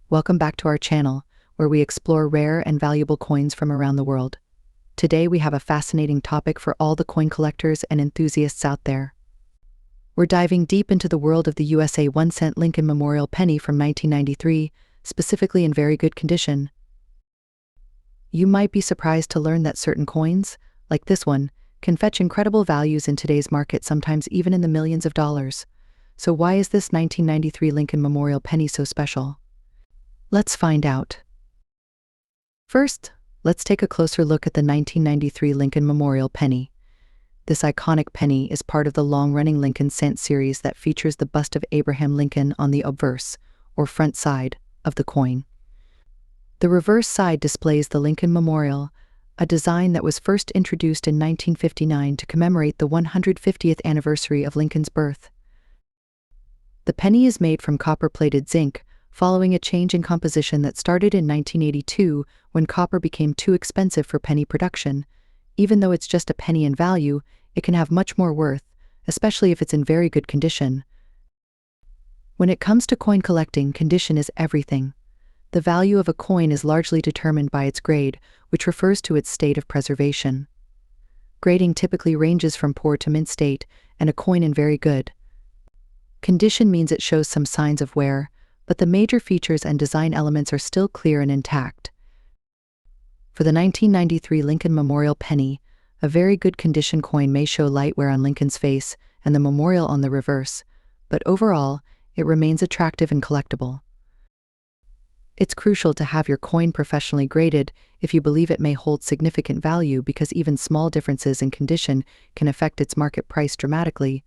Welcome back to our channel, where we explore rare and valuable coins from around the world. Today we have a fascinating topic for all the coin collectors and enthusiasts out there. We're diving deep into the world of the USA 1-cent Lincoln Memorial penny from 1993, specifically in very good condition. You might be surprised to learn that certain coins, like this one, can fetch incredible values in today's market, sometimes even in the millions of dollars. So why is this 1993 Lincoln Memorial penny so special? Let's find out. First, let's take a closer look at the 1993 Lincoln Memorial penny. This iconic penny is part of the long-running Lincoln cent series that features the bust of Abraham Lincoln on the obverse, or front side, of the coin. The reverse side displays the Lincoln Memorial, a design that was first introduced in 1959 to commemorate the 150th anniversary of Lincoln's birth. The penny is made from copper-plated zinc, following a change in composition that started in 1982 when copper became too expensive for penny production. Even though it's just a penny in value, it can have much more worth, especially if it's in very good condition. When it comes to coin collecting, condition is everything. The value of a coin is largely determined by its grade, which refers to its state of preservation. Grading typically ranges from poor to mint state, and a coin in very good condition means it shows some signs of wear, but the major features and design elements are still clear and intact. For the 1993 Lincoln Memorial penny, a very good condition coin may show light wear on Lincoln's face and the memorial on the reverse, but overall, it remains attractive and collectible. It's crucial to have your coin professionally graded if you believe it may hold significant value, because even small differences in condition can affect its market price dramatically.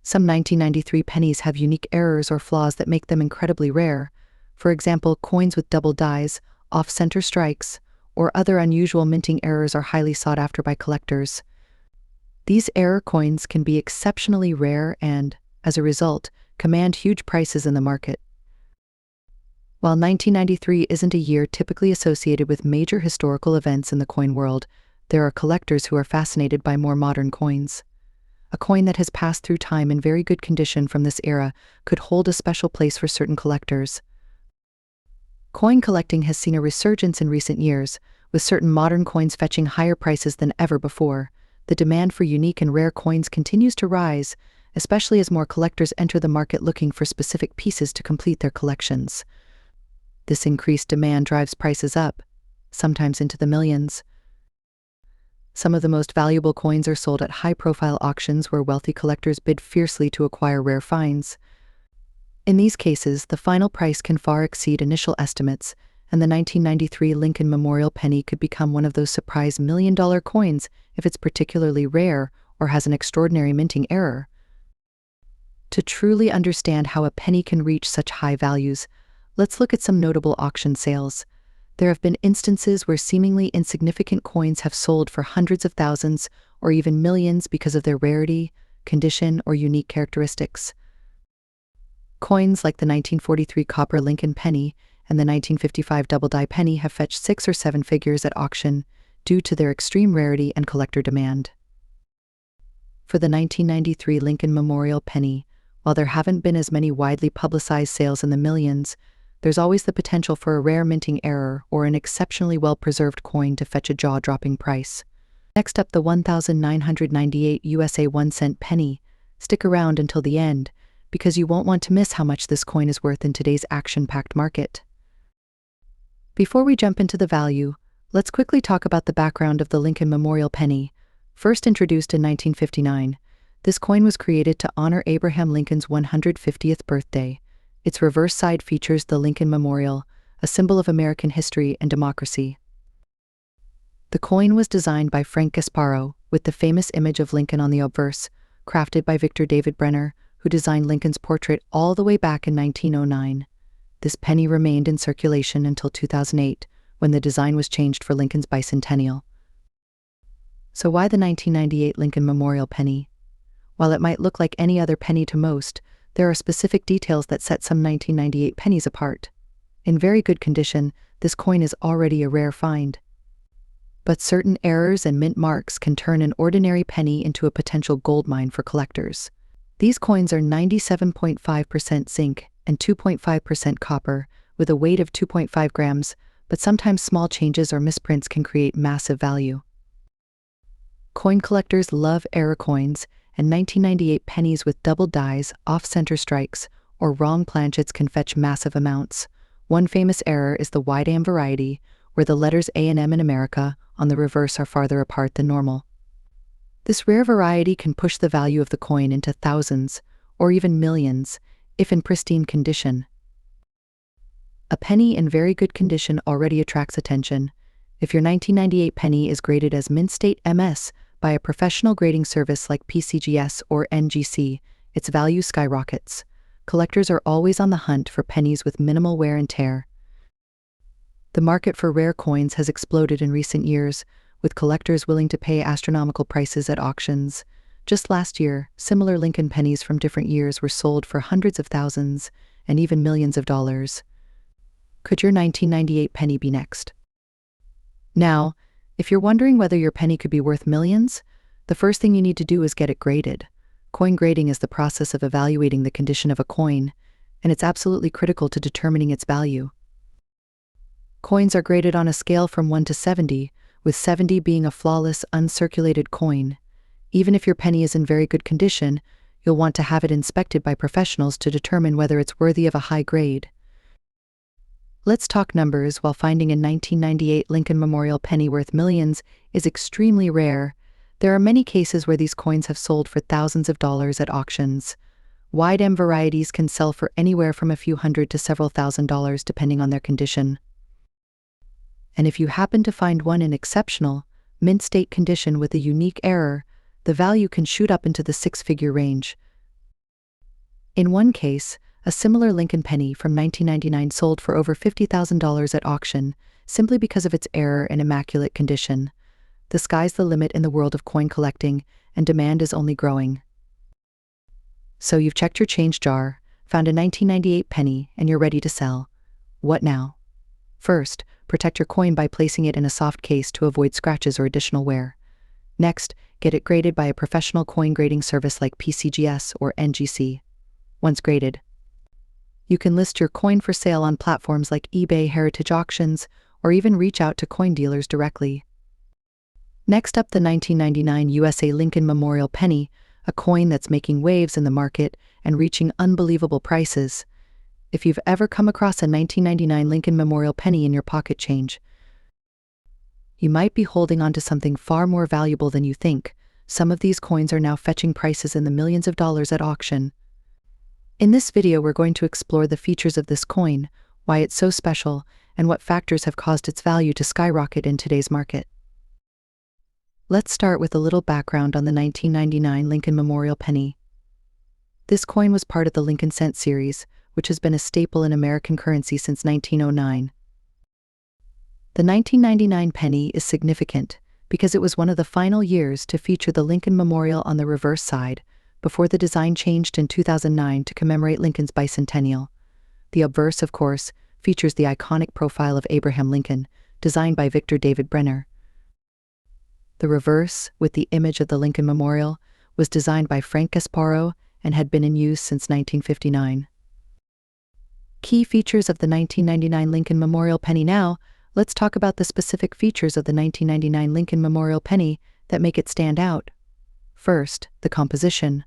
Some 1993 pennies have unique errors or flaws that make them incredibly rare. For example, coins with double dies, off-center strikes, or other unusual minting errors are highly sought after by collectors. These error coins can be exceptionally rare and, as a result, command huge prices in the market. While 1993 isn't a year typically associated with major historical events in the coin world, there are collectors who are fascinated by more modern coins. A coin that has passed through time in very good condition from this era could hold a special place for certain collectors. Coin collecting has seen a resurgence in recent years, with certain modern coins fetching higher prices than ever before. The demand for unique and rare coins continues to rise, especially as more collectors enter the market looking for specific pieces to complete their collections. This increased demand drives prices up, sometimes into the millions. Some of the most valuable coins are sold at high-profile auctions where wealthy collectors bid fiercely to acquire rare finds. In these cases, the final price can far exceed initial estimates, and the 1993 Lincoln Memorial penny could become one of those surprise million-dollar coins if it's particularly rare or has an extraordinary minting error. To truly understand how a penny can reach such high values, let's look at some notable auction sales. There have been instances where seemingly insignificant coins have sold for hundreds of thousands or even millions because of their rarity, condition, or unique characteristics. Coins like the 1943 copper Lincoln penny and the 1955 double-die penny have fetched 6 or 7 figures at auction due to their extreme rarity and collector demand. For the 1993 Lincoln Memorial penny, while there haven't been as many widely publicized sales in the millions, there's always the potential for a rare minting error or an exceptionally well-preserved coin to fetch a jaw-dropping price. Next up, the 1998 USA 1-cent penny. Stick around until the end, because you won't want to miss how much this coin is worth in today's action-packed market. Before we jump into the value, let's quickly talk about the background of the Lincoln Memorial penny. First introduced in 1959, this coin was created to honor Abraham Lincoln's 150th birthday. Its reverse side features the Lincoln Memorial, a symbol of American history and democracy. The coin was designed by Frank Gasparo, with the famous image of Lincoln on the obverse, crafted by Victor David Brenner, who designed Lincoln's portrait all the way back in 1909. This penny remained in circulation until 2008, when the design was changed for Lincoln's bicentennial. So why the 1998 Lincoln Memorial penny? While it might look like any other penny to most, there are specific details that set some 1998 pennies apart. In very good condition, this coin is already a rare find. But certain errors and mint marks can turn an ordinary penny into a potential goldmine for collectors. These coins are 97.5% zinc and 2.5% copper, with a weight of 2.5 grams, but sometimes small changes or misprints can create massive value. Coin collectors love error coins, and 1998 pennies with double dies, off-center strikes, or wrong planchets can fetch massive amounts. One famous error is the wide-am variety, where the letters A and M in America on the reverse are farther apart than normal. This rare variety can push the value of the coin into thousands, or even millions, if in pristine condition. A penny in very good condition already attracts attention. If your 1998 penny is graded as Mint State MS by a professional grading service like PCGS or NGC, its value skyrockets. Collectors are always on the hunt for pennies with minimal wear and tear. The market for rare coins has exploded in recent years, with collectors willing to pay astronomical prices at auctions. Just last year, similar Lincoln pennies from different years were sold for hundreds of thousands and even millions of dollars. Could your 1998 penny be next? Now, if you're wondering whether your penny could be worth millions, the first thing you need to do is get it graded. Coin grading is the process of evaluating the condition of a coin, and it's absolutely critical to determining its value. Coins are graded on a scale from 1 to 70, with 70 being a flawless, uncirculated coin. Even if your penny is in very good condition, you'll want to have it inspected by professionals to determine whether it's worthy of a high grade. Let's talk numbers. While finding a 1998 Lincoln Memorial penny worth millions is extremely rare, there are many cases where these coins have sold for thousands of dollars at auctions. Wide-M varieties can sell for anywhere from a few hundred to several $1,000s depending on their condition. And if you happen to find one in exceptional, mint state condition with a unique error, the value can shoot up into the six-figure range. In one case, a similar Lincoln penny from 1999 sold for over $50,000 at auction, simply because of its error and immaculate condition. The sky's the limit in the world of coin collecting, and demand is only growing. So you've checked your change jar, found a 1998 penny, and you're ready to sell. What now? First, protect your coin by placing it in a soft case to avoid scratches or additional wear. Next, get it graded by a professional coin grading service like PCGS or NGC. Once graded, you can list your coin for sale on platforms like eBay, Heritage Auctions, or even reach out to coin dealers directly. Next up, the 1999 USA Lincoln Memorial penny, a coin that's making waves in the market and reaching unbelievable prices. If you've ever come across a 1999 Lincoln Memorial penny in your pocket change, you might be holding on to something far more valuable than you think. Some of these coins are now fetching prices in the millions of dollars at auction. In this video, we're going to explore the features of this coin, why it's so special, and what factors have caused its value to skyrocket in today's market. Let's start with a little background on the 1999 Lincoln Memorial penny. This coin was part of the Lincoln Cent series, which has been a staple in American currency since 1909. The 1999 penny is significant because it was one of the final years to feature the Lincoln Memorial on the reverse side, before the design changed in 2009 to commemorate Lincoln's bicentennial. The obverse, of course, features the iconic profile of Abraham Lincoln, designed by Victor David Brenner. The reverse, with the image of the Lincoln Memorial, was designed by Frank Gasparo and had been in use since 1959. Key features of the 1999 Lincoln Memorial penny. Now, let's talk about the specific features of the 1999 Lincoln Memorial penny that make it stand out. First, the composition.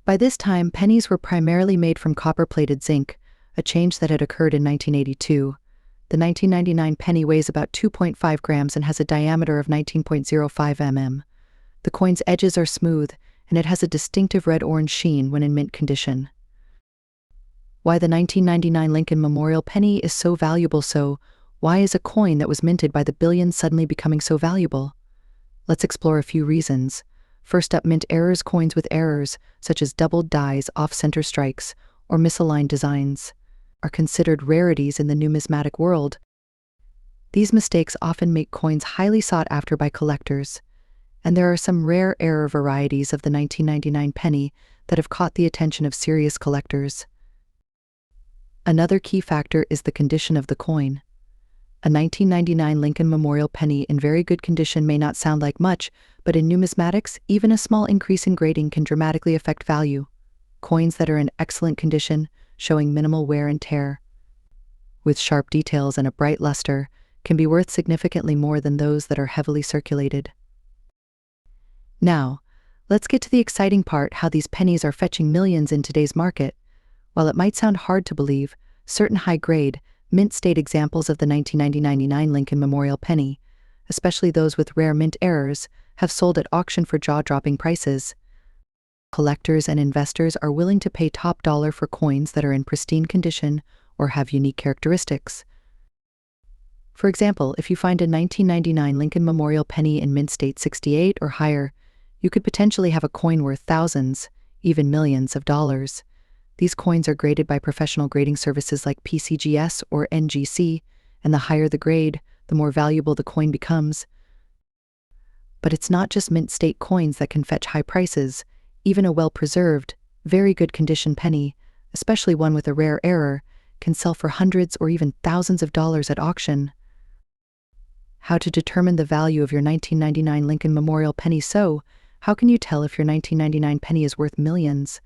By this time, pennies were primarily made from copper-plated zinc, a change that had occurred in 1982. The 1999 penny weighs about 2.5 grams and has a diameter of 19.05 mm. The coin's edges are smooth, and it has a distinctive red-orange sheen when in mint condition. Why the 1999 Lincoln Memorial penny is so valuable. So, why is a coin that was minted by the billions suddenly becoming so valuable? Let's explore a few reasons. First up, mint errors. Coins with errors, such as doubled dies, off-center strikes, or misaligned designs, are considered rarities in the numismatic world. These mistakes often make coins highly sought after by collectors, and there are some rare error varieties of the 1999 penny that have caught the attention of serious collectors. Another key factor is the condition of the coin. A 1999 Lincoln Memorial penny in very good condition may not sound like much, but in numismatics, even a small increase in grading can dramatically affect value. Coins that are in excellent condition, showing minimal wear and tear, with sharp details and a bright luster, can be worth significantly more than those that are heavily circulated. Now, let's get to the exciting part: how these pennies are fetching millions in today's market. While it might sound hard to believe, certain high-grade, mint-state examples of the 1999 Lincoln Memorial penny, especially those with rare mint errors, have sold at auction for jaw-dropping prices. Collectors and investors are willing to pay top dollar for coins that are in pristine condition or have unique characteristics. For example, if you find a 1999 Lincoln Memorial penny in mint state 68 or higher, you could potentially have a coin worth thousands, even millions of dollars. These coins are graded by professional grading services like PCGS or NGC, and the higher the grade, the more valuable the coin becomes. But it's not just mint state coins that can fetch high prices. Even a well-preserved, very good condition penny, especially one with a rare error, can sell for hundreds or even thousands of dollars at auction. How to determine the value of your 1999 Lincoln Memorial penny? So, how can you tell if your 1999 penny is worth millions?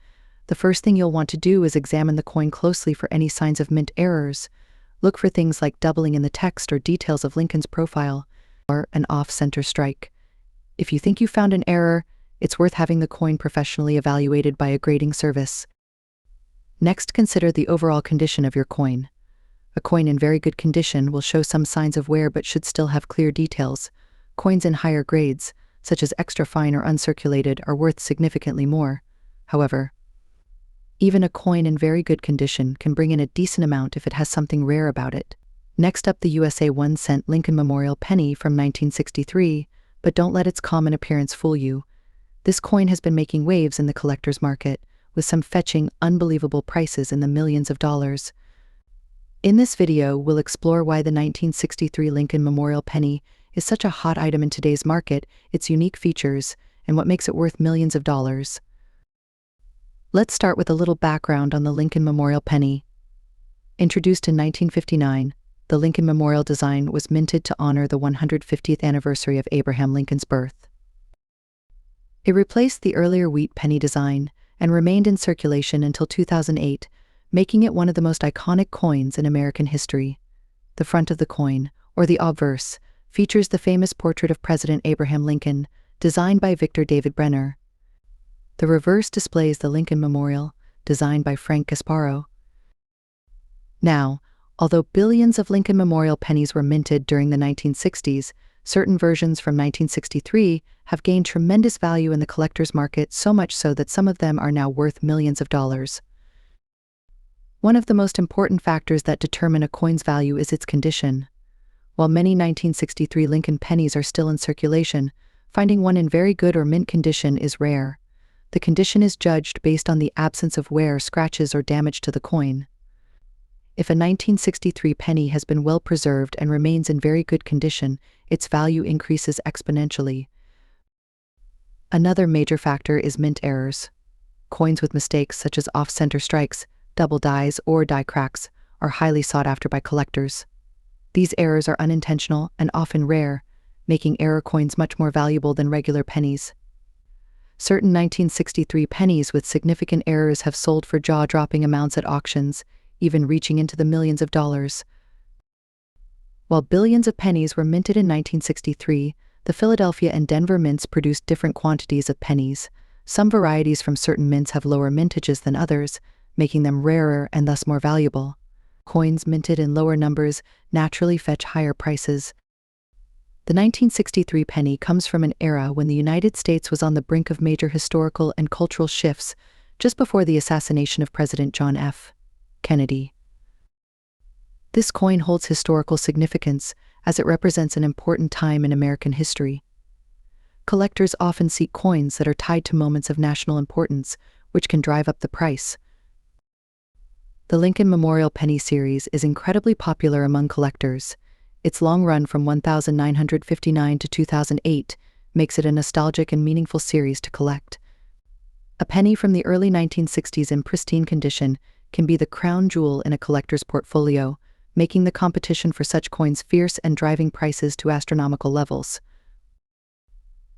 The first thing you'll want to do is examine the coin closely for any signs of mint errors. Look for things like doubling in the text or details of Lincoln's profile, or an off-center strike. If you think you found an error, it's worth having the coin professionally evaluated by a grading service. Next, consider the overall condition of your coin. A coin in very good condition will show some signs of wear but should still have clear details. Coins in higher grades, such as extra fine or uncirculated, are worth significantly more. However, even a coin in very good condition can bring in a decent amount if it has something rare about it. Next up, the USA 1-cent Lincoln Memorial penny from 1963, but don't let its common appearance fool you. This coin has been making waves in the collector's market, with some fetching unbelievable prices in the millions of dollars. In this video, we'll explore why the 1963 Lincoln Memorial penny is such a hot item in today's market, its unique features, and what makes it worth millions of dollars. Let's start with a little background on the Lincoln Memorial penny. Introduced in 1959, the Lincoln Memorial design was minted to honor the 150th anniversary of Abraham Lincoln's birth. It replaced the earlier wheat penny design and remained in circulation until 2008, making it one of the most iconic coins in American history. The front of the coin, or the obverse, features the famous portrait of President Abraham Lincoln, designed by Victor David Brenner. The reverse displays the Lincoln Memorial, designed by Frank Gasparo. Now, although billions of Lincoln Memorial pennies were minted during the 1960s, certain versions from 1963 have gained tremendous value in the collector's market, so much so that some of them are now worth millions of dollars. One of the most important factors that determine a coin's value is its condition. While many 1963 Lincoln pennies are still in circulation, finding one in very good or mint condition is rare. The condition is judged based on the absence of wear, scratches, or damage to the coin. If a 1963 penny has been well preserved and remains in very good condition, its value increases exponentially. Another major factor is mint errors. Coins with mistakes such as off-center strikes, double dies, or die cracks are highly sought after by collectors. These errors are unintentional and often rare, making error coins much more valuable than regular pennies. Certain 1963 pennies with significant errors have sold for jaw-dropping amounts at auctions, even reaching into the millions of dollars. While billions of pennies were minted in 1963, the Philadelphia and Denver mints produced different quantities of pennies. Some varieties from certain mints have lower mintages than others, making them rarer and thus more valuable. Coins minted in lower numbers naturally fetch higher prices. The 1963 penny comes from an era when the United States was on the brink of major historical and cultural shifts, just before the assassination of President John F. Kennedy. This coin holds historical significance as it represents an important time in American history. Collectors often seek coins that are tied to moments of national importance, which can drive up the price. The Lincoln Memorial penny series is incredibly popular among collectors. Its long run from 1959 to 2008 makes it a nostalgic and meaningful series to collect. A penny from the early 1960s in pristine condition can be the crown jewel in a collector's portfolio, making the competition for such coins fierce and driving prices to astronomical levels.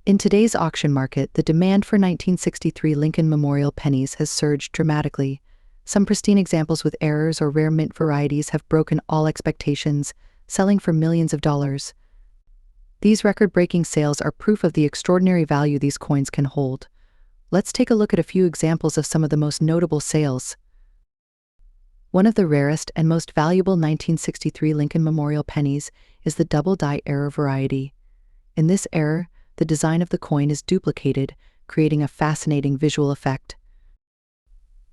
In today's auction market, the demand for 1963 Lincoln Memorial pennies has surged dramatically. Some pristine examples with errors or rare mint varieties have broken all expectations, selling for millions of dollars. These record-breaking sales are proof of the extraordinary value these coins can hold. Let's take a look at a few examples of some of the most notable sales. One of the rarest and most valuable 1963 Lincoln Memorial pennies is the double die error variety. In this error, the design of the coin is duplicated, creating a fascinating visual effect.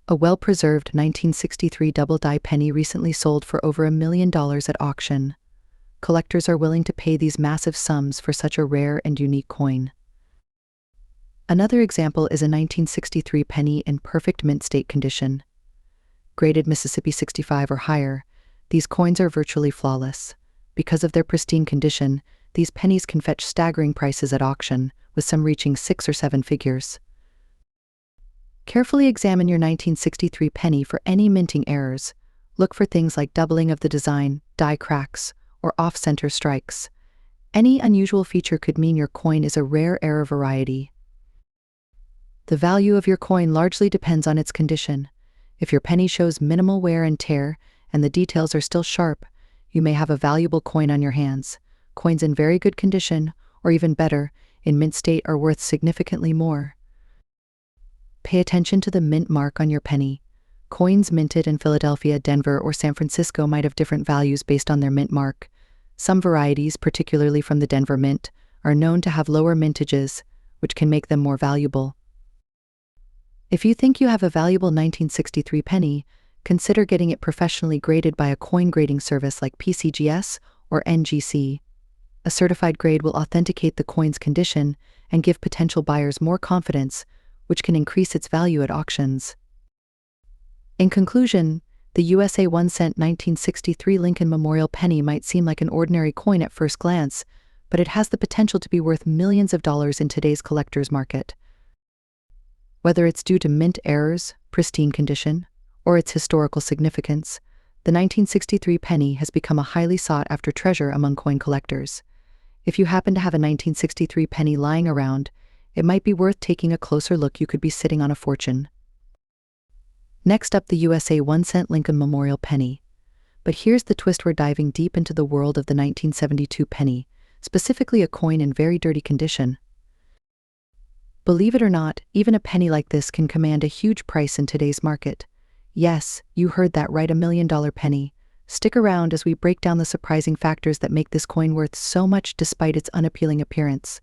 A well-preserved 1963 double die penny recently sold for over $1 million at auction. Collectors are willing to pay these massive sums for such a rare and unique coin. Another example is a 1963 penny in perfect mint state condition. Graded Mississippi 65 or higher, these coins are virtually flawless. Because of their pristine condition, these pennies can fetch staggering prices at auction, with some reaching 6 or 7 figures. Carefully examine your 1963 penny for any minting errors. Look for things like doubling of the design, die cracks, or off-center strikes. Any unusual feature could mean your coin is a rare error variety. The value of your coin largely depends on its condition. If your penny shows minimal wear and tear, and the details are still sharp, you may have a valuable coin on your hands. Coins in very good condition, or even better, in mint state are worth significantly more. Pay attention to the mint mark on your penny. Coins minted in Philadelphia, Denver, or San Francisco might have different values based on their mint mark. Some varieties, particularly from the Denver Mint, are known to have lower mintages, which can make them more valuable. If you think you have a valuable 1963 penny, consider getting it professionally graded by a coin grading service like PCGS or NGC. A certified grade will authenticate the coin's condition and give potential buyers more confidence, which can increase its value at auctions. In conclusion, the USA 1-cent 1963 Lincoln Memorial penny might seem like an ordinary coin at first glance, but it has the potential to be worth millions of dollars in today's collector's market. Whether it's due to mint errors, pristine condition, or its historical significance, the 1963 penny has become a highly sought-after treasure among coin collectors. If you happen to have a 1963 penny lying around, it might be worth taking a closer look. You could be sitting on a fortune. Next up, the USA 1-cent Lincoln Memorial penny. But here's the twist: we're diving deep into the world of the 1972 penny, specifically a coin in very dirty condition. Believe it or not, even a penny like this can command a huge price in today's market. Yes, you heard that right, $1 million penny. Stick around as we break down the surprising factors that make this coin worth so much despite its unappealing appearance.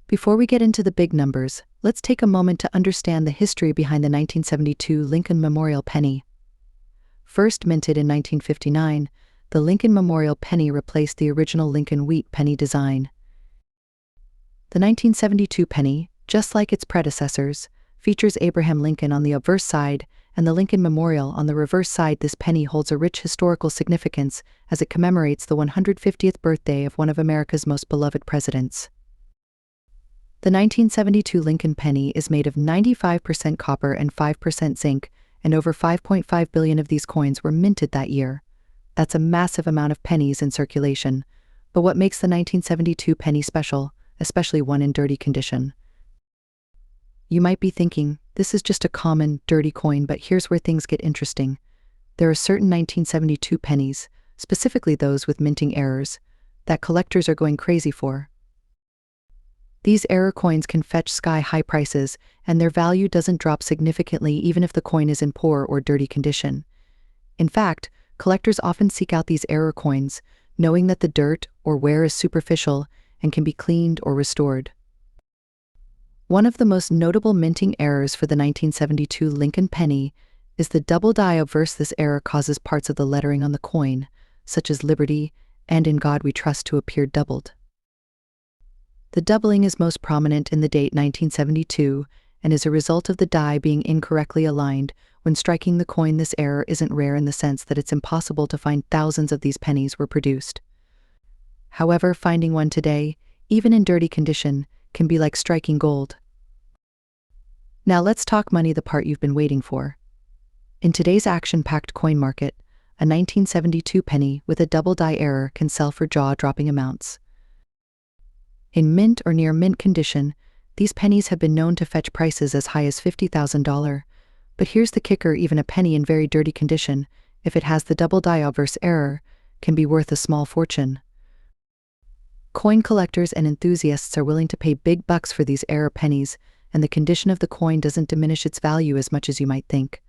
Before we get into the big numbers, let's take a moment to understand the history behind the 1972 Lincoln Memorial penny. First minted in 1959, the Lincoln Memorial penny replaced the original Lincoln wheat penny design. The 1972 penny, just like its predecessors, features Abraham Lincoln on the obverse side and the Lincoln Memorial on the reverse side. This penny holds a rich historical significance as it commemorates the 150th birthday of one of America's most beloved presidents. The 1972 Lincoln penny is made of 95% copper and 5% zinc, and over 5.5 billion of these coins were minted that year. That's a massive amount of pennies in circulation. But what makes the 1972 penny special, especially one in dirty condition? You might be thinking, this is just a common, dirty coin, but here's where things get interesting. There are certain 1972 pennies, specifically those with minting errors, that collectors are going crazy for. These error coins can fetch sky-high prices, and their value doesn't drop significantly even if the coin is in poor or dirty condition. In fact, collectors often seek out these error coins, knowing that the dirt or wear is superficial and can be cleaned or restored. One of the most notable minting errors for the 1972 Lincoln penny is the double die obverse. This error causes parts of the lettering on the coin, such as Liberty and In God We Trust, to appear doubled. The doubling is most prominent in the date 1972 and is a result of the die being incorrectly aligned when striking the coin. This error isn't rare in the sense that it's impossible to find. Thousands of these pennies were produced. However, finding one today, even in dirty condition, can be like striking gold. Now let's talk money, the part you've been waiting for. In today's action-packed coin market, a 1972 penny with a double die error can sell for jaw-dropping amounts. In mint or near mint condition, these pennies have been known to fetch prices as high as $50,000, But here's the kicker: even a penny in very dirty condition, if it has the double die obverse error, can be worth a small fortune. Coin collectors and enthusiasts are willing to pay big bucks for these error pennies, and the condition of the coin doesn't diminish its value as much as you might think.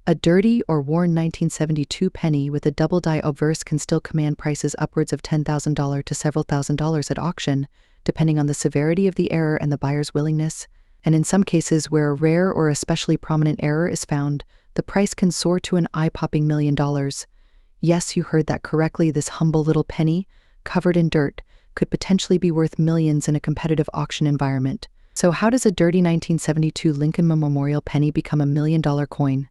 A dirty or worn 1972 penny with a double die obverse can still command prices upwards of $10,000 to several $1,000s at auction, depending on the severity of the error and the buyer's willingness. And in some cases where a rare or especially prominent error is found, the price can soar to an eye-popping $1 million. Yes, you heard that correctly. This humble little penny, covered in dirt, could potentially be worth millions in a competitive auction environment. So how does a dirty 1972 Lincoln Memorial penny become a $1 million coin?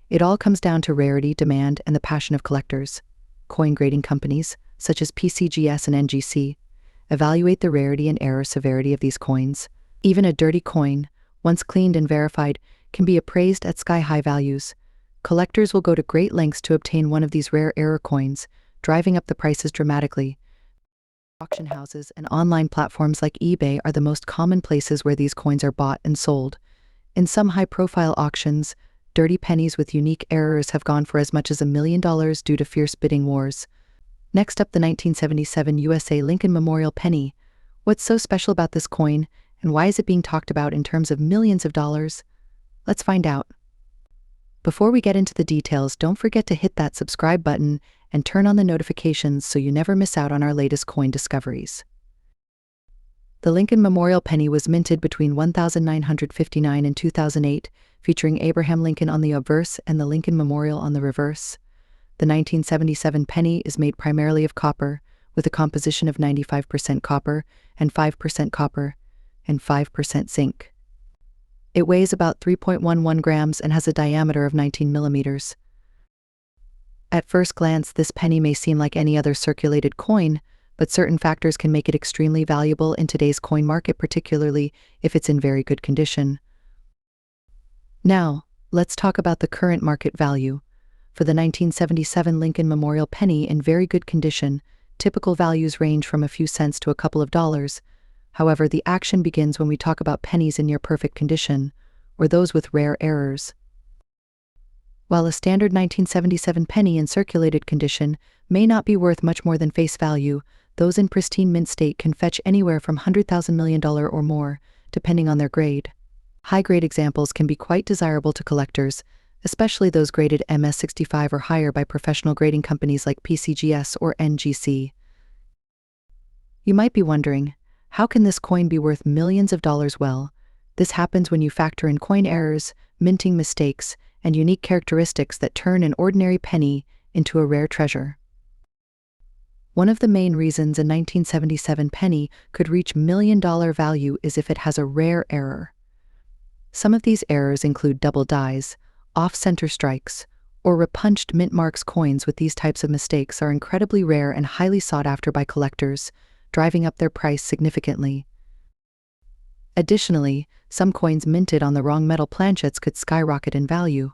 It all comes down to rarity, demand, and the passion of collectors. Coin grading companies, such as PCGS and NGC, evaluate the rarity and error severity of these coins. Even a dirty coin, once cleaned and verified, can be appraised at sky-high values. Collectors will go to great lengths to obtain one of these rare error coins, driving up the prices dramatically. Auction houses and online platforms like eBay are the most common places where these coins are bought and sold. In some high-profile auctions, dirty pennies with unique errors have gone for as much as $1 million due to fierce bidding wars. Next up, the 1977 USA Lincoln Memorial penny. What's so special about this coin, and why is it being talked about in terms of millions of dollars? Let's find out. Before we get into the details, don't forget to hit that subscribe button and turn on the notifications so you never miss out on our latest coin discoveries. The Lincoln Memorial penny was minted between 1959 and 2008, featuring Abraham Lincoln on the obverse and the Lincoln Memorial on the reverse. The 1977 penny is made primarily of copper, with a composition of 95% copper and 5% zinc. It weighs about 3.11 grams and has a diameter of 19 millimeters. At first glance, this penny may seem like any other circulated coin, but certain factors can make it extremely valuable in today's coin market, particularly if it's in very good condition. Now, let's talk about the current market value. For the 1977 Lincoln Memorial penny in very good condition, typical values range from a few cents to a couple of dollars. However, the action begins when we talk about pennies in near perfect condition, or those with rare errors. While a standard 1977 penny in circulated condition may not be worth much more than face value, those in pristine mint state can fetch anywhere from $100,000 million or more, depending on their grade. High-grade examples can be quite desirable to collectors, especially those graded MS65 or higher by professional grading companies like PCGS or NGC. You might be wondering, how can this coin be worth millions of dollars? Well, this happens when you factor in coin errors, minting mistakes, and unique characteristics that turn an ordinary penny into a rare treasure. One of the main reasons a 1977 penny could reach $1 million value is if it has a rare error. Some of these errors include double dies, off-center strikes, or repunched mint marks. Coins with these types of mistakes are incredibly rare and highly sought after by collectors, driving up their price significantly. Additionally, some coins minted on the wrong metal planchets could skyrocket in value.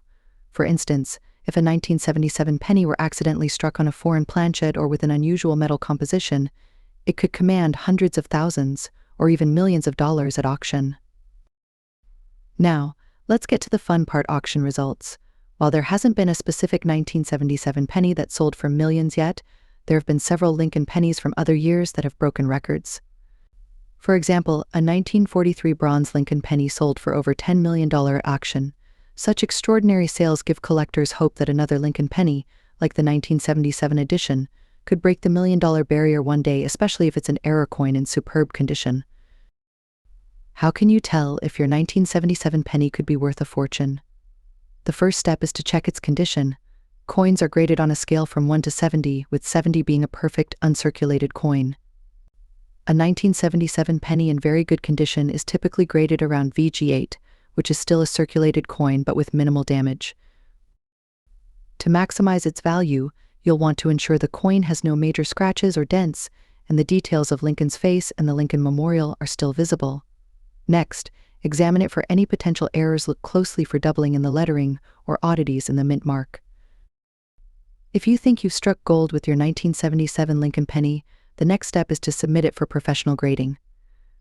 For instance, if a 1977 penny were accidentally struck on a foreign planchet or with an unusual metal composition, it could command hundreds of thousands or even millions of dollars at auction. Now, let's get to the fun part: auction results. While there hasn't been a specific 1977 penny that sold for millions yet, there have been several Lincoln pennies from other years that have broken records. For example, a 1943 bronze Lincoln penny sold for over $10 million at auction. Such extraordinary sales give collectors hope that another Lincoln penny, like the 1977 edition, could break the $1 million barrier one day, especially if it's an error coin in superb condition. How can you tell if your 1977 penny could be worth a fortune? The first step is to check its condition. Coins are graded on a scale from 1 to 70, with 70 being a perfect, uncirculated coin. A 1977 penny in very good condition is typically graded around VG8, which is still a circulated coin but with minimal damage. To maximize its value, you'll want to ensure the coin has no major scratches or dents, and the details of Lincoln's face and the Lincoln Memorial are still visible. Next, examine it for any potential errors. Look closely for doubling in the lettering or oddities in the mint mark. If you think you've struck gold with your 1977 Lincoln penny, the next step is to submit it for professional grading.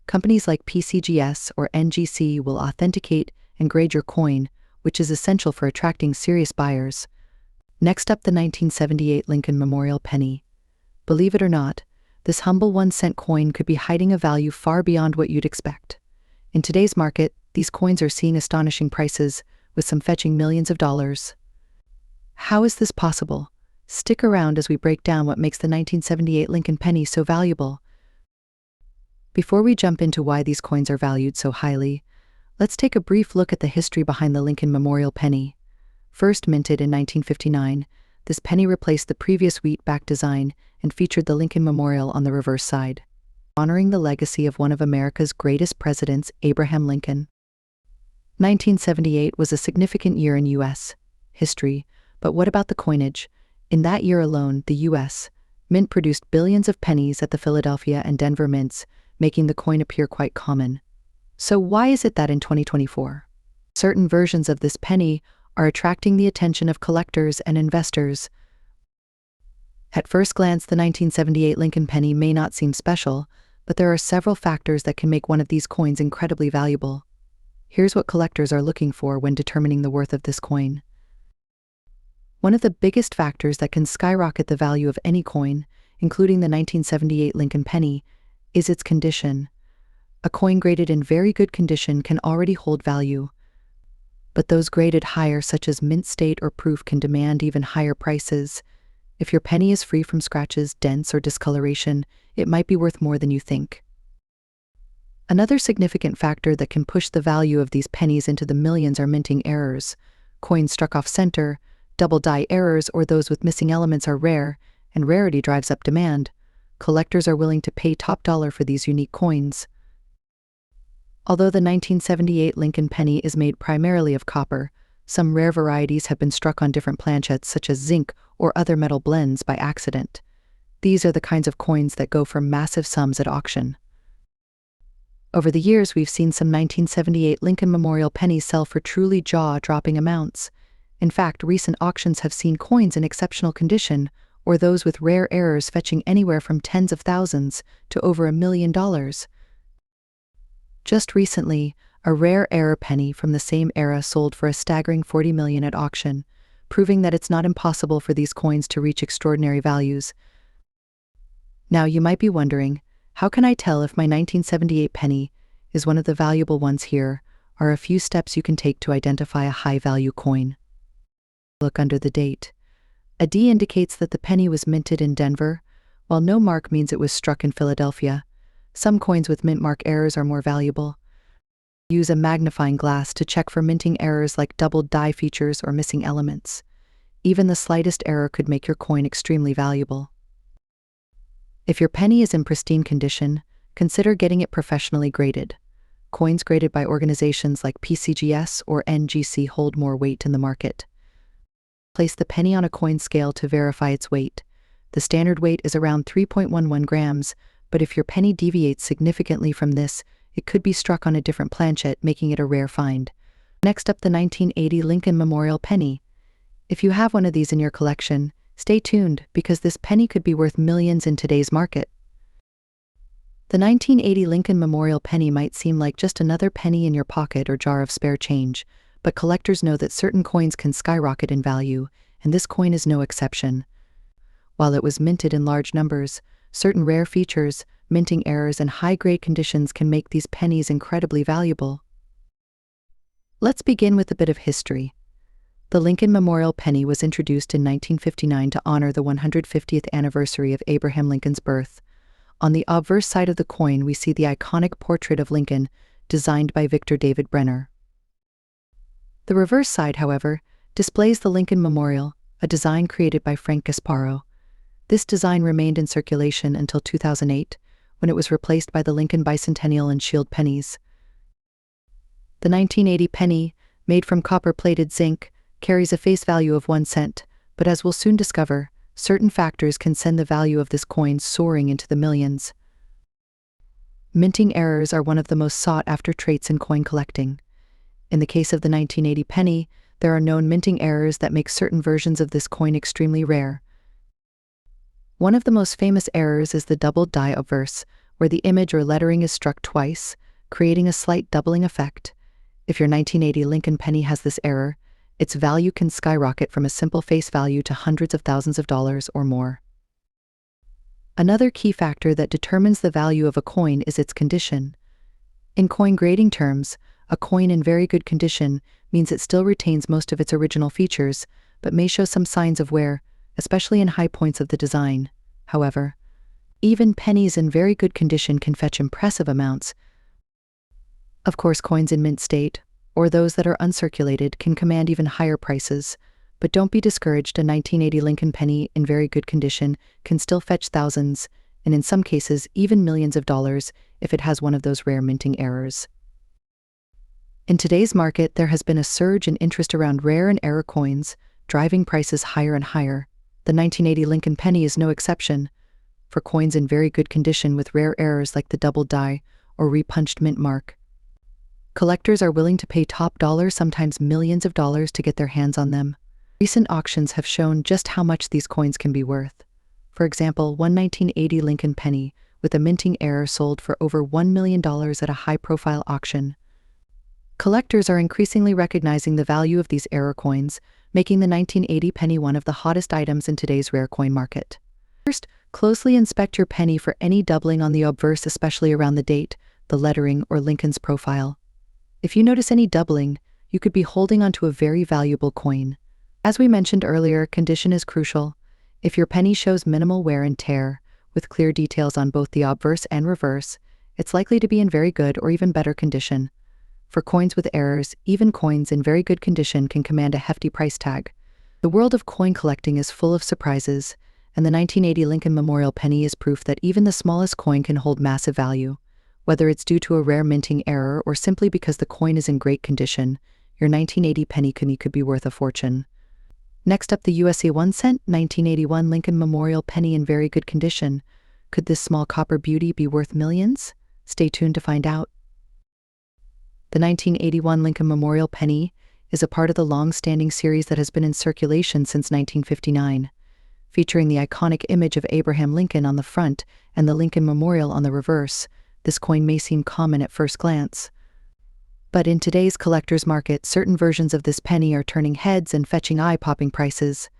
Companies like PCGS or NGC will authenticate and grade your coin, which is essential for attracting serious buyers. Next up, the 1978 Lincoln Memorial Penny. Believe it or not, this humble 1-cent coin could be hiding a value far beyond what you'd expect. In today's market, these coins are seeing astonishing prices, with some fetching millions of dollars. How is this possible? Stick around as we break down what makes the 1978 Lincoln penny so valuable. Before we jump into why these coins are valued so highly, let's take a brief look at the history behind the Lincoln Memorial Penny. First minted in 1959, this penny replaced the previous wheat-backed design and featured the Lincoln Memorial on the reverse side, honoring the legacy of one of America's greatest presidents, Abraham Lincoln. 1978 was a significant year in U.S. history, but what about the coinage? In that year alone, the U.S. Mint produced billions of pennies at the Philadelphia and Denver mints, making the coin appear quite common. So why is it that in 2024, certain versions of this penny are attracting the attention of collectors and investors? At first glance, the 1978 Lincoln penny may not seem special, but there are several factors that can make one of these coins incredibly valuable. Here's what collectors are looking for when determining the worth of this coin. One of the biggest factors that can skyrocket the value of any coin, including the 1978 Lincoln penny, is its condition. A coin graded in very good condition can already hold value, but those graded higher, such as mint state or proof, can demand even higher prices. If your penny is free from scratches, dents, or discoloration, it might be worth more than you think. Another significant factor that can push the value of these pennies into the millions are minting errors. Coins struck off center, double die errors, or those with missing elements are rare, and rarity drives up demand. Collectors are willing to pay top dollar for these unique coins. Although the 1978 Lincoln penny is made primarily of copper, some rare varieties have been struck on different planchets such as zinc or other metal blends by accident. These are the kinds of coins that go for massive sums at auction. Over the years, we've seen some 1978 Lincoln Memorial pennies sell for truly jaw-dropping amounts. In fact, recent auctions have seen coins in exceptional condition, or those with rare errors, fetching anywhere from tens of thousands to over $1 million. Just recently, a rare error penny from the same era sold for a staggering $40 million at auction, proving that it's not impossible for these coins to reach extraordinary values. Now you might be wondering, how can I tell if my 1978 penny is one of the valuable ones? Here are a few steps you can take to identify a high-value coin. Look under the date. A D indicates that the penny was minted in Denver, while no mark means it was struck in Philadelphia. Some coins with mint mark errors are more valuable. Use a magnifying glass to check for minting errors like doubled die features or missing elements. Even the slightest error could make your coin extremely valuable. If your penny is in pristine condition, consider getting it professionally graded. Coins graded by organizations like PCGS or NGC hold more weight in the market. Place the penny on a coin scale to verify its weight. The standard weight is around 3.11 grams, but if your penny deviates significantly from this, it could be struck on a different planchet, making it a rare find. Next up, the 1980 Lincoln Memorial Penny. If you have one of these in your collection, stay tuned, because this penny could be worth millions in today's market. The 1980 Lincoln Memorial Penny might seem like just another penny in your pocket or jar of spare change, but collectors know that certain coins can skyrocket in value, and this coin is no exception. While it was minted in large numbers, certain rare features, minting errors, and high-grade conditions can make these pennies incredibly valuable. Let's begin with a bit of history. The Lincoln Memorial Penny was introduced in 1959 to honor the 150th anniversary of Abraham Lincoln's birth. On the obverse side of the coin, we see the iconic portrait of Lincoln, designed by Victor David Brenner. The reverse side, however, displays the Lincoln Memorial, a design created by Frank Gasparo. This design remained in circulation until 2008, when it was replaced by the Lincoln Bicentennial and Shield pennies. The 1980 penny, made from copper-plated zinc, carries a face value of 1 cent, but as we'll soon discover, certain factors can send the value of this coin soaring into the millions. Minting errors are one of the most sought-after traits in coin collecting. In the case of the 1980 penny, there are known minting errors that make certain versions of this coin extremely rare. One of the most famous errors is the doubled die obverse, where the image or lettering is struck twice, creating a slight doubling effect. If your 1980 Lincoln penny has this error, its value can skyrocket from a simple face value to hundreds of thousands of dollars or more. Another key factor that determines the value of a coin is its condition. In coin grading terms, a coin in very good condition means it still retains most of its original features, but may show some signs of wear, especially in high points of the design. However, even pennies in very good condition can fetch impressive amounts. Of course, coins in mint state, or those that are uncirculated, can command even higher prices. But don't be discouraged, a 1980 Lincoln penny in very good condition can still fetch thousands, and in some cases even millions of dollars if it has one of those rare minting errors. In today's market, there has been a surge in interest around rare and error coins, driving prices higher and higher. The 1980 Lincoln penny is no exception. For coins in very good condition with rare errors like the double die or repunched mint mark, collectors are willing to pay top dollar, sometimes millions of dollars, to get their hands on them. Recent auctions have shown just how much these coins can be worth. For example, one 1980 Lincoln penny with a minting error sold for over $1 million at a high-profile auction. Collectors are increasingly recognizing the value of these error coins, making the 1980 penny one of the hottest items in today's rare coin market. First, closely inspect your penny for any doubling on the obverse, especially around the date, the lettering, or Lincoln's profile. If you notice any doubling, you could be holding onto a very valuable coin. As we mentioned earlier, condition is crucial. If your penny shows minimal wear and tear, with clear details on both the obverse and reverse, it's likely to be in very good or even better condition. For coins with errors, even coins in very good condition can command a hefty price tag. The world of coin collecting is full of surprises, and the 1980 Lincoln Memorial penny is proof that even the smallest coin can hold massive value. Whether it's due to a rare minting error or simply because the coin is in great condition, your 1980 penny could be worth a fortune. Next up, the USA 1 cent 1981 Lincoln Memorial penny in very good condition. Could this small copper beauty be worth millions? Stay tuned to find out. The 1981 Lincoln Memorial penny is a part of the long-standing series that has been in circulation since 1959. Featuring the iconic image of Abraham Lincoln on the front and the Lincoln Memorial on the reverse, this coin may seem common at first glance. But in today's collector's market, certain versions of this penny are turning heads and fetching eye-popping prices.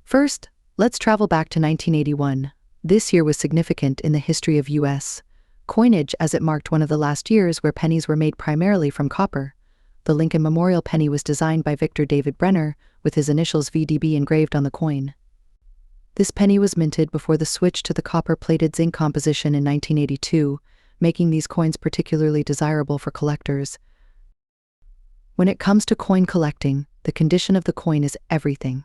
First, let's travel back to 1981. This year was significant in the history of U.S. coinage, as it marked one of the last years where pennies were made primarily from copper. The Lincoln Memorial penny was designed by Victor David Brenner, with his initials VDB engraved on the coin. This penny was minted before the switch to the copper-plated zinc composition in 1982, making these coins particularly desirable for collectors. When it comes to coin collecting, the condition of the coin is everything.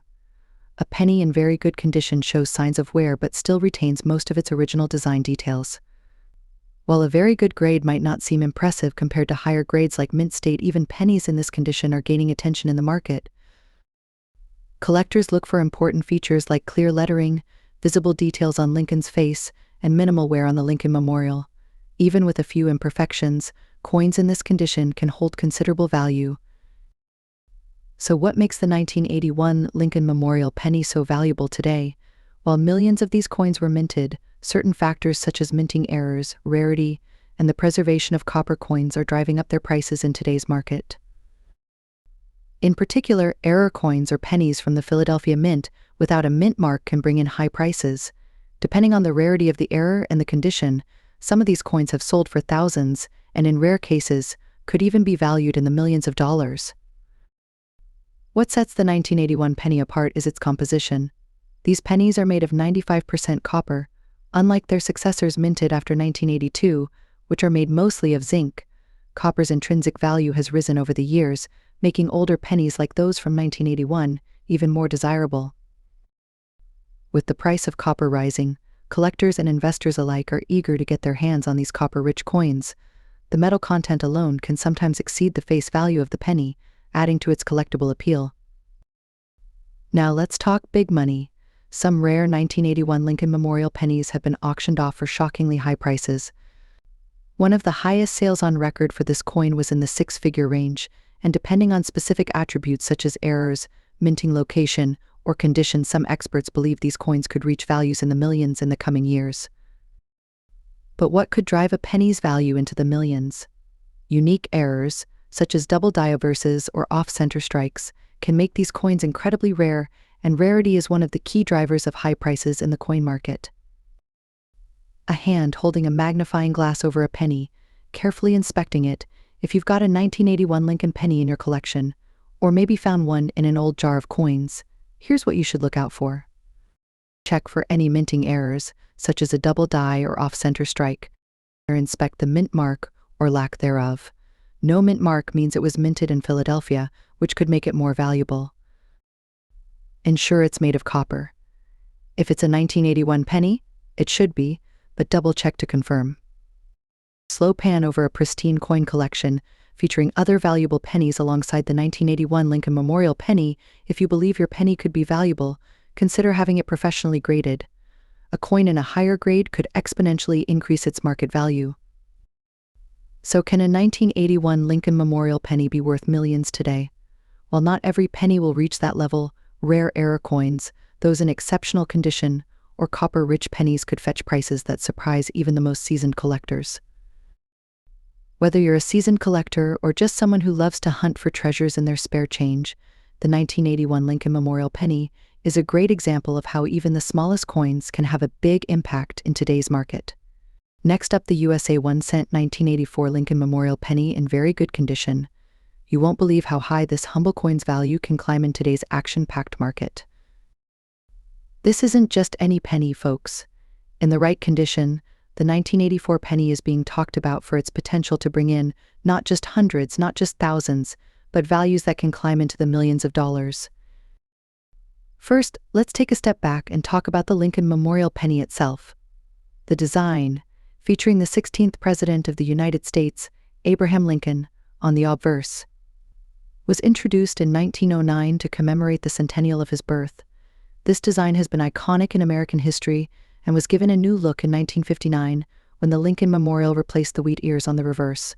A penny in very good condition shows signs of wear but still retains most of its original design details. While a very good grade might not seem impressive compared to higher grades like mint state, even pennies in this condition are gaining attention in the market. Collectors look for important features like clear lettering, visible details on Lincoln's face, and minimal wear on the Lincoln Memorial. Even with a few imperfections, coins in this condition can hold considerable value. So what makes the 1981 Lincoln Memorial penny so valuable today? While millions of these coins were minted, certain factors such as minting errors, rarity, and the preservation of copper coins are driving up their prices in today's market. In particular, error coins or pennies from the Philadelphia Mint without a mint mark can bring in high prices. Depending on the rarity of the error and the condition, some of these coins have sold for thousands, and in rare cases, could even be valued in the millions of dollars. What sets the 1981 penny apart is its composition. These pennies are made of 95% copper, unlike their successors minted after 1982, which are made mostly of zinc. Copper's intrinsic value has risen over the years, making older pennies like those from 1981 even more desirable. With the price of copper rising, collectors and investors alike are eager to get their hands on these copper-rich coins. The metal content alone can sometimes exceed the face value of the penny, adding to its collectible appeal. Now let's talk big money. Some rare 1981 Lincoln Memorial pennies have been auctioned off for shockingly high prices. One of the highest sales on record for this coin was in the six-figure range, and depending on specific attributes such as errors, minting location, or condition, some experts believe these coins could reach values in the millions in the coming years. But what could drive a penny's value into the millions? Unique errors, such as double diaverses or off-center strikes, can make these coins incredibly rare, and rarity is one of the key drivers of high prices in the coin market. A hand holding a magnifying glass over a penny, carefully inspecting it. If you've got a 1981 Lincoln penny in your collection, or maybe found one in an old jar of coins, here's what you should look out for. Check for any minting errors, such as a double die or off-center strike, or inspect the mint mark or lack thereof. No mint mark means it was minted in Philadelphia, which could make it more valuable. Ensure it's made of copper. If it's a 1981 penny, it should be, but double-check to confirm. Slow pan over a pristine coin collection, featuring other valuable pennies alongside the 1981 Lincoln Memorial penny. If you believe your penny could be valuable, consider having it professionally graded. A coin in a higher grade could exponentially increase its market value. So can a 1981 Lincoln Memorial penny be worth millions today? While not every penny will reach that level, rare error coins, those in exceptional condition, or copper-rich pennies could fetch prices that surprise even the most seasoned collectors. Whether you're a seasoned collector or just someone who loves to hunt for treasures in their spare change, the 1981 Lincoln Memorial penny is a great example of how even the smallest coins can have a big impact in today's market. Next up, the USA 1-cent 1984 Lincoln Memorial penny in very good condition. You won't believe how high this humble coin's value can climb in today's action-packed market. This isn't just any penny, folks. In the right condition, the 1984 penny is being talked about for its potential to bring in not just hundreds, not just thousands, but values that can climb into the millions of dollars. First, let's take a step back and talk about the Lincoln Memorial penny itself. The design, featuring the 16th President of the United States, Abraham Lincoln, on the obverse, was introduced in 1909 to commemorate the centennial of his birth. This design has been iconic in American history and was given a new look in 1959 when the Lincoln Memorial replaced the wheat ears on the reverse.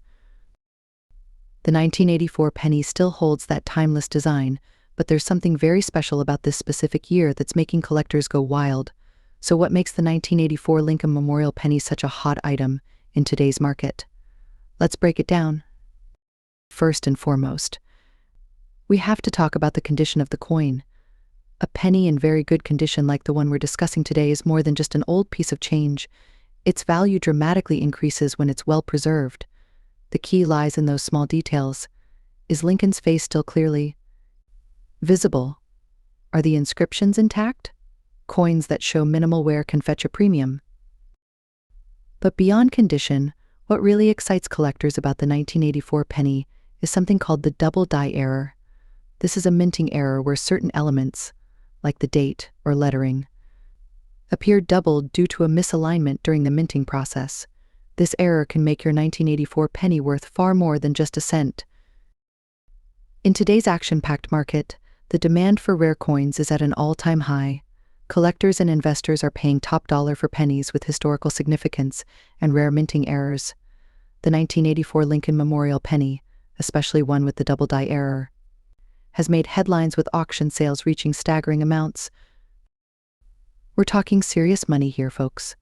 The 1984 penny still holds that timeless design, but there's something very special about this specific year that's making collectors go wild. So what makes the 1984 Lincoln Memorial penny such a hot item in today's market? Let's break it down. First and foremost, we have to talk about the condition of the coin. A penny in very good condition like the one we're discussing today is more than just an old piece of change. Its value dramatically increases when it's well preserved. The key lies in those small details. Is Lincoln's face still clearly visible? Are the inscriptions intact? Coins that show minimal wear can fetch a premium. But beyond condition, what really excites collectors about the 1984 penny is something called the double die error. This is a minting error where certain elements, like the date or lettering, appear doubled due to a misalignment during the minting process. This error can make your 1984 penny worth far more than just a cent. In today's action-packed market, the demand for rare coins is at an all-time high. Collectors and investors are paying top dollar for pennies with historical significance and rare minting errors. The 1984 Lincoln Memorial penny, especially one with the double die error, has made headlines with auction sales reaching staggering amounts. We're talking serious money here, folks.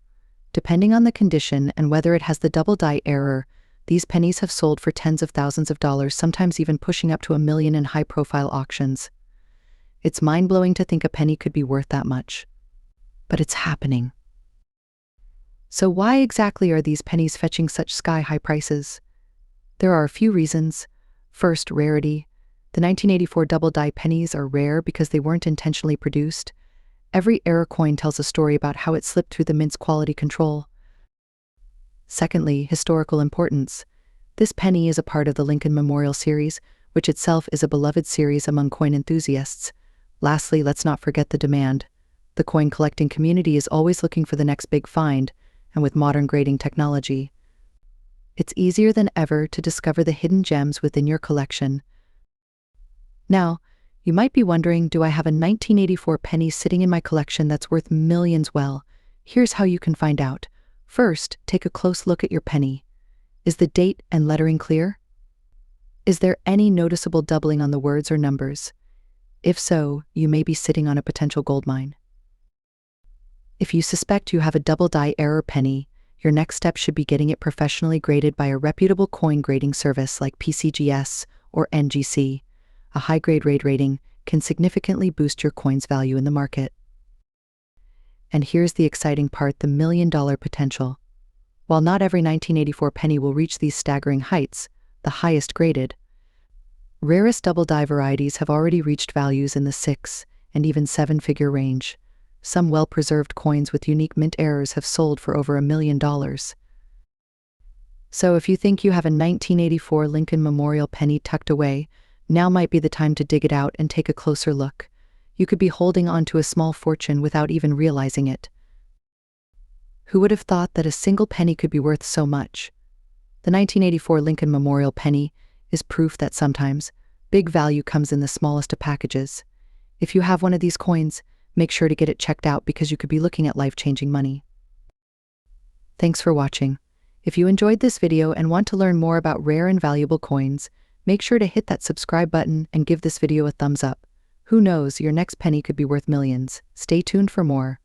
Depending on the condition and whether it has the double die error, these pennies have sold for tens of thousands of dollars, sometimes even pushing up to $1 million in high-profile auctions. It's mind-blowing to think a penny could be worth that much. But it's happening. So why exactly are these pennies fetching such sky-high prices? There are a few reasons. First, rarity. The 1984 double die pennies are rare because they weren't intentionally produced. Every error coin tells a story about how it slipped through the mint's quality control. Secondly, historical importance. This penny is a part of the Lincoln Memorial series, which itself is a beloved series among coin enthusiasts. Lastly, let's not forget the demand. The coin collecting community is always looking for the next big find, and with modern grading technology, it's easier than ever to discover the hidden gems within your collection. Now, you might be wondering, do I have a 1984 penny sitting in my collection that's worth millions? Well, here's how you can find out. First, take a close look at your penny. Is the date and lettering clear? Is there any noticeable doubling on the words or numbers? If so, you may be sitting on a potential goldmine. If you suspect you have a double die error penny, your next step should be getting it professionally graded by a reputable coin grading service like PCGS or NGC. A high-grade rate rating can significantly boost your coin's value in the market. And here's the exciting part, the million-dollar potential. While not every 1984 penny will reach these staggering heights, the highest graded, rarest double-die varieties have already reached values in the 6- and even 7-figure range. Some well-preserved coins with unique mint errors have sold for over $1 million. So if you think you have a 1984 Lincoln Memorial penny tucked away, now might be the time to dig it out and take a closer look. You could be holding on to a small fortune without even realizing it. Who would have thought that a single penny could be worth so much? The 1984 Lincoln Memorial penny is proof that sometimes big value comes in the smallest of packages. If you have one of these coins, make sure to get it checked out because you could be looking at life-changing money. Thanks for watching. If you enjoyed this video and want to learn more about rare and valuable coins, make sure to hit that subscribe button and give this video a thumbs up. Who knows, your next penny could be worth millions. Stay tuned for more.